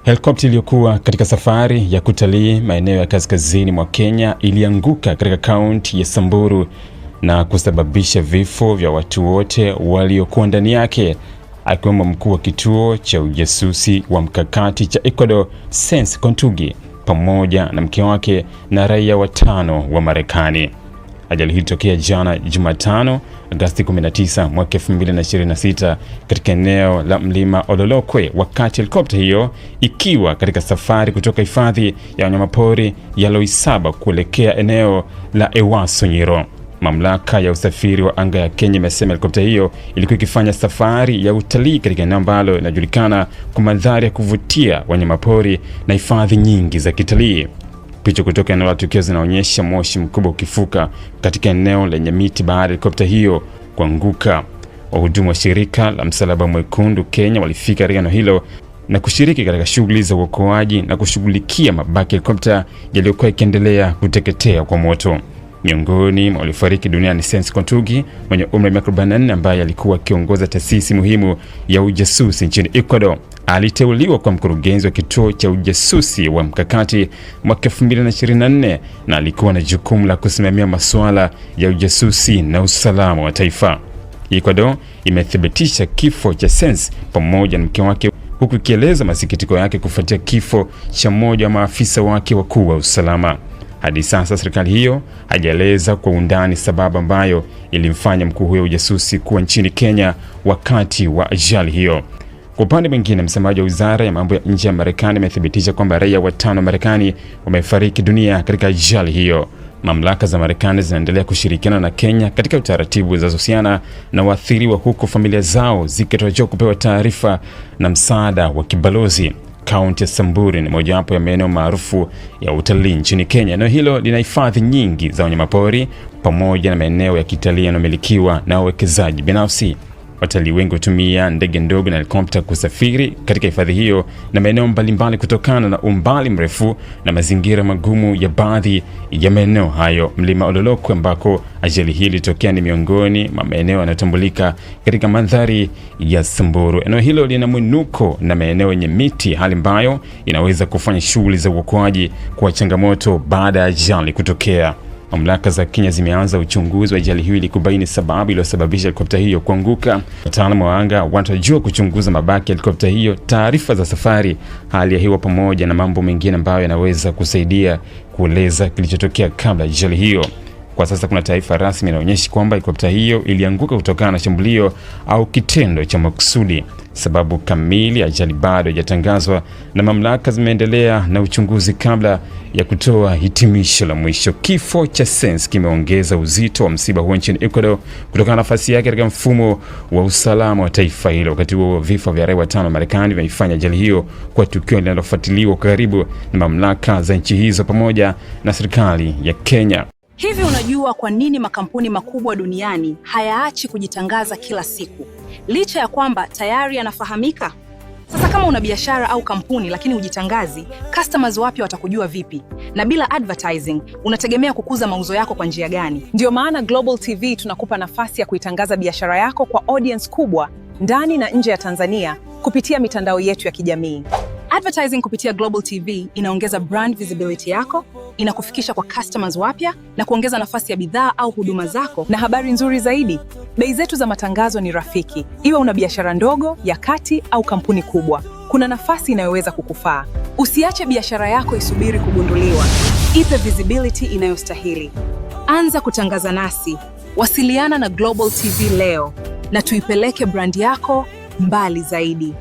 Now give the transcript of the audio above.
Helikopta iliyokuwa katika safari ya kutalii maeneo ya kaskazini mwa Kenya ilianguka katika kaunti ya Samburu na kusababisha vifo vya watu wote waliokuwa ndani yake, akiwemo mkuu wa kituo cha ujasusi wa mkakati cha Ecuador, Sens Kontugi, pamoja na mke wake na raia watano wa Marekani. Ajali hii ilitokea jana Jumatano, Agosti 19 mwaka 2026 katika eneo la Mlima Ololokwe, wakati helikopta hiyo ikiwa katika safari kutoka hifadhi ya wanyamapori ya Loisaba kuelekea eneo la Ewaso Nyiro. Mamlaka ya usafiri wa anga ya Kenya imesema helikopta hiyo ilikuwa ikifanya safari ya utalii katika eneo ambalo linajulikana kwa mandhari ya kuvutia, wanyamapori na hifadhi nyingi za kitalii. Picha kutoka eneo la tukio zinaonyesha moshi mkubwa ukifuka katika eneo lenye miti baada ya helikopta hiyo kuanguka. Wahudumu wa shirika la Msalaba Mwekundu Kenya walifika katika eneo hilo na kushiriki katika shughuli za uokoaji na kushughulikia mabaki ya helikopta yaliyokuwa yakiendelea kuteketea kwa moto. Miongoni mwa waliofariki dunia ni Sens Kontugi mwenye umri wa miaka 44 ambaye alikuwa akiongoza taasisi muhimu ya ujasusi nchini Ecuador. Aliteuliwa kwa mkurugenzi wa kituo cha ujasusi wa mkakati mwaka 2024 na alikuwa na jukumu la kusimamia masuala ya ujasusi na usalama wa taifa. Ecuador imethibitisha kifo cha Sens pamoja na mke wake, huku ikieleza masikitiko yake kufuatia kifo cha mmoja wa maafisa wake wakuu wa usalama. Hadi sasa serikali hiyo haijaeleza kwa undani sababu ambayo ilimfanya mkuu huyo ujasusi kuwa nchini Kenya wakati wa ajali hiyo. Kwa upande mwingine, msemaji wa Wizara ya Mambo ya Nje ya Marekani amethibitisha kwamba raia watano wa Marekani wamefariki dunia katika ajali hiyo. Mamlaka za Marekani zinaendelea kushirikiana na Kenya katika utaratibu zinazohusiana na waathiriwa, huku familia zao zikitarajiwa kupewa taarifa na msaada wa kibalozi. Kaunti ya Samburu ni mojawapo ya maeneo maarufu ya utalii nchini Kenya. Eneo hilo lina hifadhi nyingi za wanyamapori pamoja na maeneo ya kitalii yanayomilikiwa na wawekezaji binafsi. Watalii wengi hutumia ndege ndogo na helikopta kusafiri katika hifadhi hiyo na maeneo mbalimbali kutokana na umbali mrefu na mazingira magumu ya baadhi ya maeneo hayo. Mlima Ololokwe ambako ajali hii ilitokea ni miongoni mwa maeneo yanayotambulika katika mandhari ya Samburu. Eneo hilo lina mwinuko na maeneo yenye miti, hali ambayo inaweza kufanya shughuli za uokoaji kuwa changamoto baada ya ajali kutokea. Mamlaka za Kenya zimeanza uchunguzi wa ajali hiyo ili kubaini sababu iliyosababisha helikopta hiyo kuanguka. Wataalamu wa anga wanatarajiwa kuchunguza mabaki ya helikopta hiyo, taarifa za safari, hali ya hewa pamoja na mambo mengine ambayo yanaweza kusaidia kueleza kilichotokea kabla ya ajali hiyo. Kwa sasa kuna taarifa rasmi inaonyesha kwamba helikopta hiyo ilianguka kutokana na shambulio au kitendo cha makusudi. Sababu kamili ya ajali bado haijatangazwa na mamlaka zimeendelea na uchunguzi kabla ya kutoa hitimisho la mwisho. Kifo cha Sens kimeongeza uzito wa msiba huo nchini Ecuador kutokana na nafasi yake katika mfumo wa usalama wa taifa hilo. Wakati huo vifo vya raia watano wa Marekani vimeifanya ajali hiyo kwa tukio linalofuatiliwa kwa karibu na mamlaka za nchi hizo pamoja na serikali ya Kenya. Hivi unajua kwa nini makampuni makubwa duniani hayaachi kujitangaza kila siku, licha ya kwamba tayari yanafahamika? Sasa kama una biashara au kampuni lakini hujitangazi, customers wapya watakujua vipi? Na bila advertising, unategemea kukuza mauzo yako kwa njia gani? Ndio maana Global TV tunakupa nafasi ya kuitangaza biashara yako kwa audience kubwa ndani na nje ya Tanzania kupitia mitandao yetu ya kijamii. Advertising kupitia Global TV inaongeza brand visibility yako, inakufikisha kwa customers wapya na kuongeza nafasi ya bidhaa au huduma zako. Na habari nzuri zaidi, bei zetu za matangazo ni rafiki. Iwe una biashara ndogo, ya kati au kampuni kubwa, kuna nafasi inayoweza kukufaa. Usiache biashara yako isubiri kugunduliwa. Ipe visibility inayostahili. Anza kutangaza nasi. Wasiliana na Global TV leo na tuipeleke brand yako mbali zaidi.